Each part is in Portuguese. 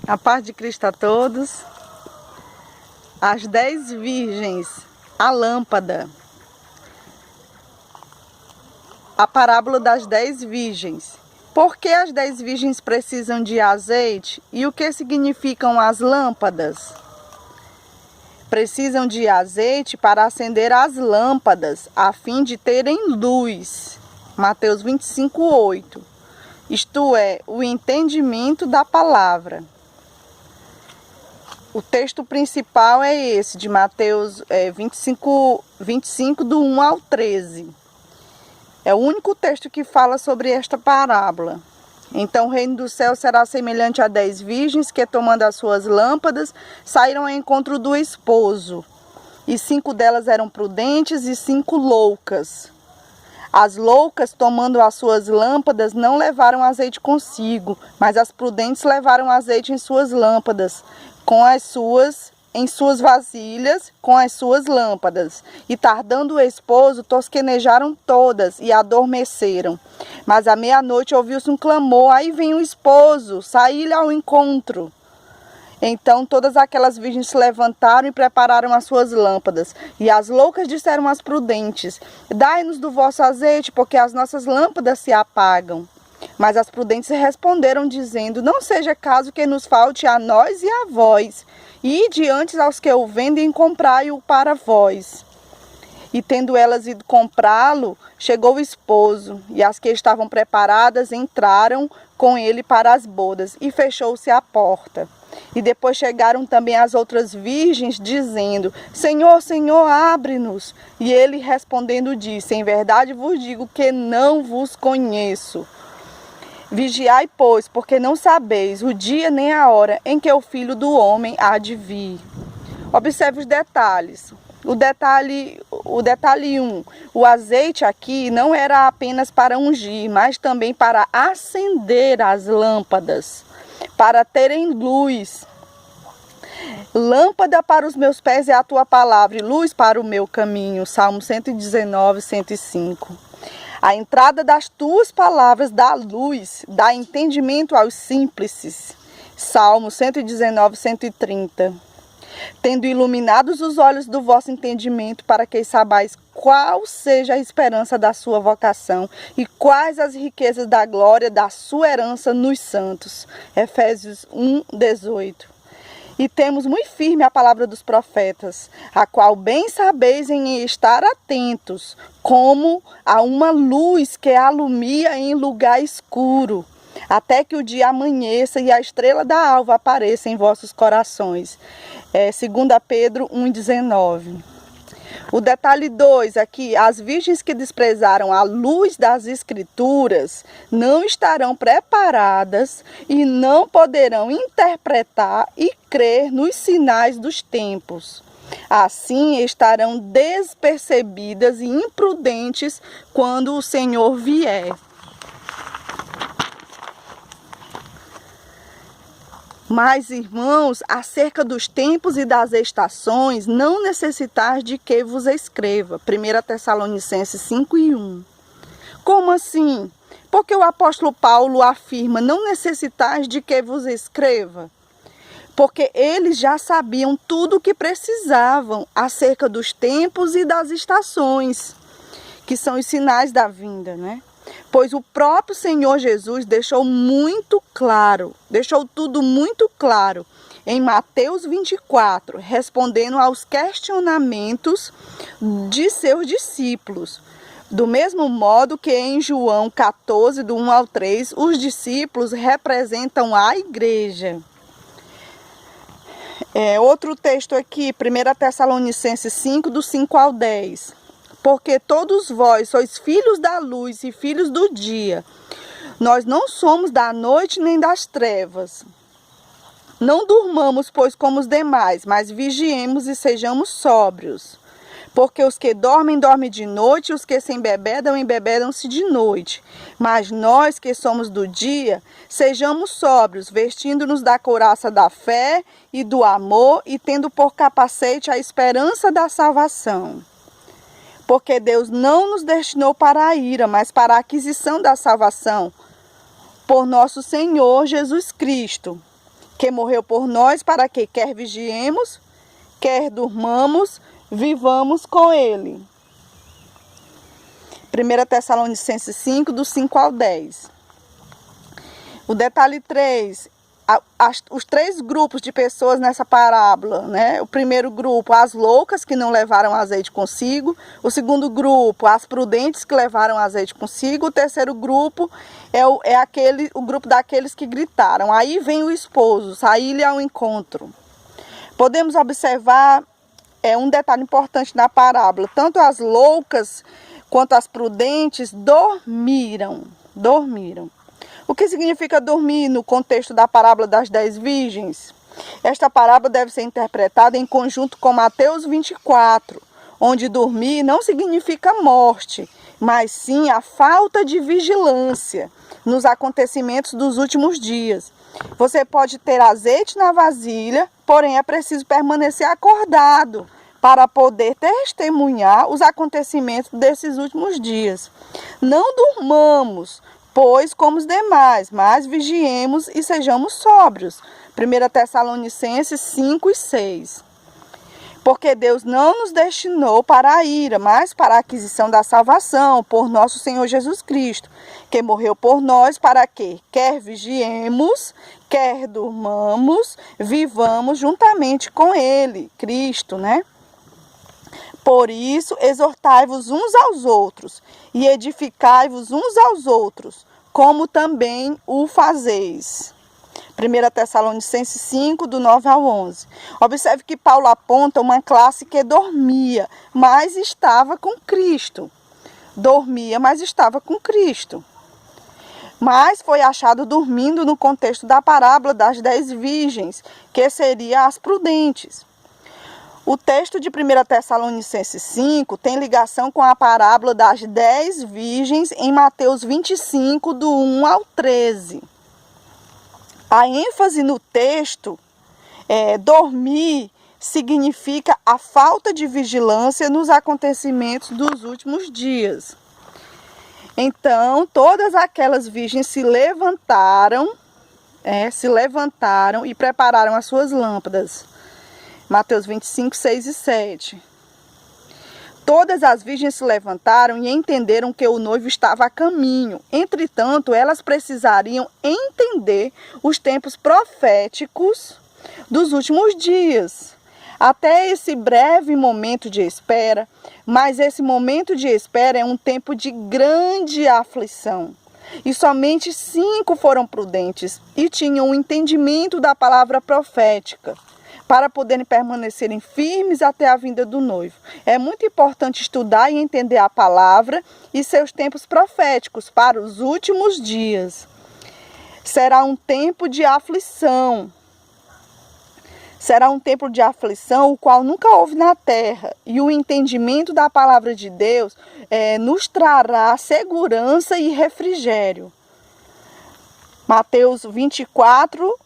A paz de Cristo a todos. As 10 virgens, a lâmpada. A parábola das 10 virgens. Por que as 10 virgens precisam de azeite e o que significam as lâmpadas? Precisam de azeite para acender as lâmpadas, a fim de terem luz. Mateus 25:8. Isto é, o entendimento da palavra. O texto principal é esse, de Mateus 25, do 1 ao 13. É o único texto que fala sobre esta parábola. Então o reino do céu será semelhante a 10 virgens que, tomando as suas lâmpadas, saíram ao encontro do esposo. E 5 delas eram prudentes e 5 loucas. As loucas, tomando as suas lâmpadas, não levaram azeite consigo, mas as prudentes levaram azeite em suas lâmpadas, em suas vasilhas, com as suas lâmpadas. E tardando o esposo, tosquenejaram todas e adormeceram. Mas à meia-noite ouviu-se um clamor: aí vem o esposo, saí-lhe ao encontro. Então todas aquelas virgens se levantaram e prepararam as suas lâmpadas. E as loucas disseram às prudentes: dai-nos do vosso azeite, porque as nossas lâmpadas se apagam. Mas as prudentes responderam, dizendo: não seja caso que nos falte a nós e a vós. Ide antes aos que o vendem, comprai-o para vós. E tendo elas ido comprá-lo, chegou o esposo, e as que estavam preparadas entraram com ele para as bodas, e fechou-se a porta. E depois chegaram também as outras virgens, dizendo: Senhor, Senhor, abre-nos. E ele respondendo disse: em verdade vos digo que não vos conheço. Vigiai, pois, porque não sabeis o dia nem a hora em que o Filho do Homem há de vir. Observe os detalhes. O detalhe 1. O azeite aqui não era apenas para ungir, mas também para acender as lâmpadas, para terem luz. Lâmpada para os meus pés é a tua palavra, e luz para o meu caminho. Salmo 119, 105. A entrada das tuas palavras dá luz, dá entendimento aos simples. Salmo 119, 130. Tendo iluminados os olhos do vosso entendimento, para que saibais qual seja a esperança da sua vocação e quais as riquezas da glória da sua herança nos santos. Efésios 1, 18. E temos muito firme a palavra dos profetas, a qual bem sabeis em estar atentos, como a uma luz que alumia em lugar escuro, até que o dia amanheça e a estrela da alva apareça em vossos corações. 2 Pedro 1,19. O detalhe 2 aqui: as virgens que desprezaram a luz das Escrituras não estarão preparadas e não poderão interpretar e crer nos sinais dos tempos. Assim estarão despercebidas e imprudentes quando o Senhor vier. Mas, irmãos, acerca dos tempos e das estações, não necessitais de que vos escreva. 1 Tessalonicenses 5:1. Como assim? Porque o apóstolo Paulo afirma: não necessitais de que vos escreva? Porque eles já sabiam tudo o que precisavam acerca dos tempos e das estações, que são os sinais da vinda, né? Pois o próprio Senhor Jesus deixou tudo muito claro em Mateus 24, respondendo aos questionamentos de seus discípulos. Do mesmo modo que em João 14, do 1 ao 3, os discípulos representam a igreja. Outro texto aqui, 1 Tessalonicenses 5, do 5 ao 10. Porque todos vós sois filhos da luz e filhos do dia. Nós não somos da noite nem das trevas. Não durmamos, pois, como os demais, mas vigiemos e sejamos sóbrios. Porque os que dormem, dormem de noite, e os que se embebedam, embebedam-se de noite. Mas nós que somos do dia, sejamos sóbrios, vestindo-nos da couraça da fé e do amor, e tendo por capacete a esperança da salvação. Porque Deus não nos destinou para a ira, mas para a aquisição da salvação, por nosso Senhor Jesus Cristo, que morreu por nós, para que quer vigiemos, quer durmamos, vivamos com ele. 1 Tessalonicenses 5, do 5 ao 10. O detalhe 3, os 3 grupos de pessoas nessa parábola, né? O primeiro grupo, as loucas que não levaram azeite consigo. O segundo grupo, as prudentes que levaram azeite consigo. O terceiro grupo o grupo daqueles que gritaram. Aí vem o esposo, sair-lhe ao encontro. Podemos observar um detalhe importante na parábola. Tanto as loucas quanto as prudentes dormiram. O que significa dormir no contexto da parábola das 10 virgens? Esta parábola deve ser interpretada em conjunto com Mateus 24, onde dormir não significa morte, mas sim a falta de vigilância nos acontecimentos dos últimos dias. Você pode ter azeite na vasilha, porém é preciso permanecer acordado para poder testemunhar os acontecimentos desses últimos dias. Não durmamos, pois, como os demais, mas vigiemos e sejamos sóbrios. 1 Tessalonicenses 5 e 6. Porque Deus não nos destinou para a ira, mas para a aquisição da salvação, por nosso Senhor Jesus Cristo, que morreu por nós para que, quer vigiemos, quer durmamos, vivamos juntamente com Ele, Cristo, né? Por isso, exortai-vos uns aos outros e edificai-vos uns aos outros, como também o fazeis. 1 Tessalonicenses 5, do 9 ao 11. Observe que Paulo aponta uma classe que dormia, mas estava com Cristo. Mas foi achado dormindo no contexto da parábola das 10 virgens, que seriam as prudentes. O texto de 1 Tessalonicenses 5 tem ligação com a parábola das 10 virgens em Mateus 25, do 1 ao 13. A ênfase no texto dormir significa a falta de vigilância nos acontecimentos dos últimos dias. Então, todas aquelas virgens se levantaram e prepararam as suas lâmpadas. Mateus 25, 6 e 7. Todas as virgens se levantaram e entenderam que o noivo estava a caminho. Entretanto, elas precisariam entender os tempos proféticos dos últimos dias. Até esse breve momento de espera, mas esse momento de espera é um tempo de grande aflição. E somente 5 foram prudentes e tinham o entendimento da palavra profética, para poderem permanecerem firmes até a vinda do noivo. É muito importante estudar e entender a palavra e seus tempos proféticos para os últimos dias. Será um tempo de aflição. Será um tempo de aflição o qual nunca houve na terra. E o entendimento da palavra de Deus nos trará segurança e refrigério. Mateus 24,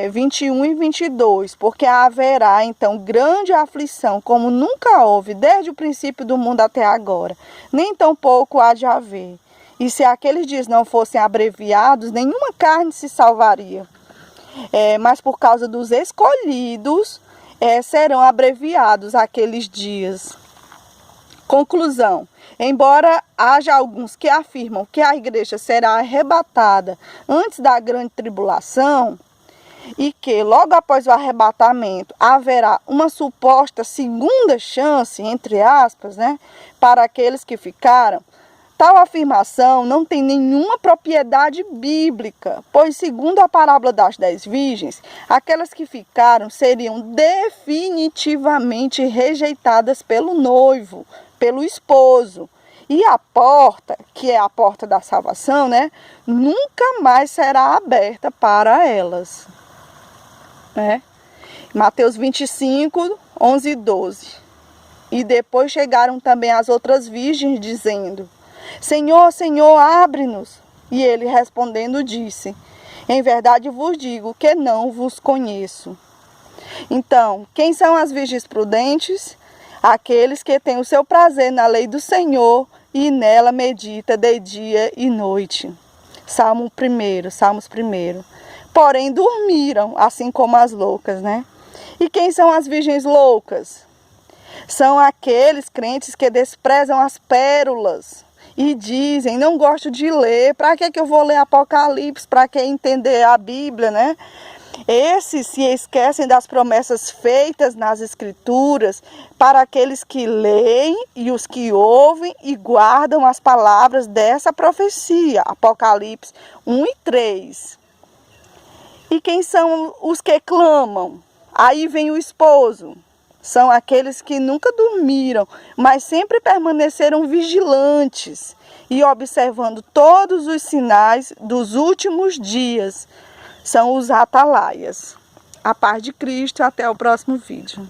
21 e 22, porque haverá então grande aflição, como nunca houve desde o princípio do mundo até agora, nem tampouco há de haver. E se aqueles dias não fossem abreviados, nenhuma carne se salvaria. Mas por causa dos escolhidos, serão abreviados aqueles dias. Conclusão. Embora haja alguns que afirmam que a igreja será arrebatada antes da grande tribulação, e que logo após o arrebatamento haverá uma suposta segunda chance, entre aspas, para aqueles que ficaram, tal afirmação não tem nenhuma propriedade bíblica, pois segundo a parábola das 10 virgens, aquelas que ficaram seriam definitivamente rejeitadas pelo noivo, pelo esposo. E a porta, que é a porta da salvação, nunca mais será aberta para elas. Mateus 25, 11 e 12. E depois chegaram também as outras virgens, dizendo: Senhor, Senhor, abre-nos. E ele respondendo disse: Em verdade vos digo que não vos conheço. Então, quem são as virgens prudentes? Aqueles que têm o seu prazer na lei do Senhor e nela medita de dia e noite. Salmos 1. porém dormiram, assim como as loucas, né? E quem são as virgens loucas? São aqueles crentes que desprezam as pérolas e dizem, não gosto de ler, para que eu vou ler Apocalipse, para que entender a Bíblia, né? Esses se esquecem das promessas feitas nas Escrituras para aqueles que leem e os que ouvem e guardam as palavras dessa profecia, Apocalipse 1 e 3. E quem são os que clamam? Aí vem o esposo. São aqueles que nunca dormiram, mas sempre permaneceram vigilantes e observando todos os sinais dos últimos dias. São os atalaias. A paz de Cristo, até o próximo vídeo.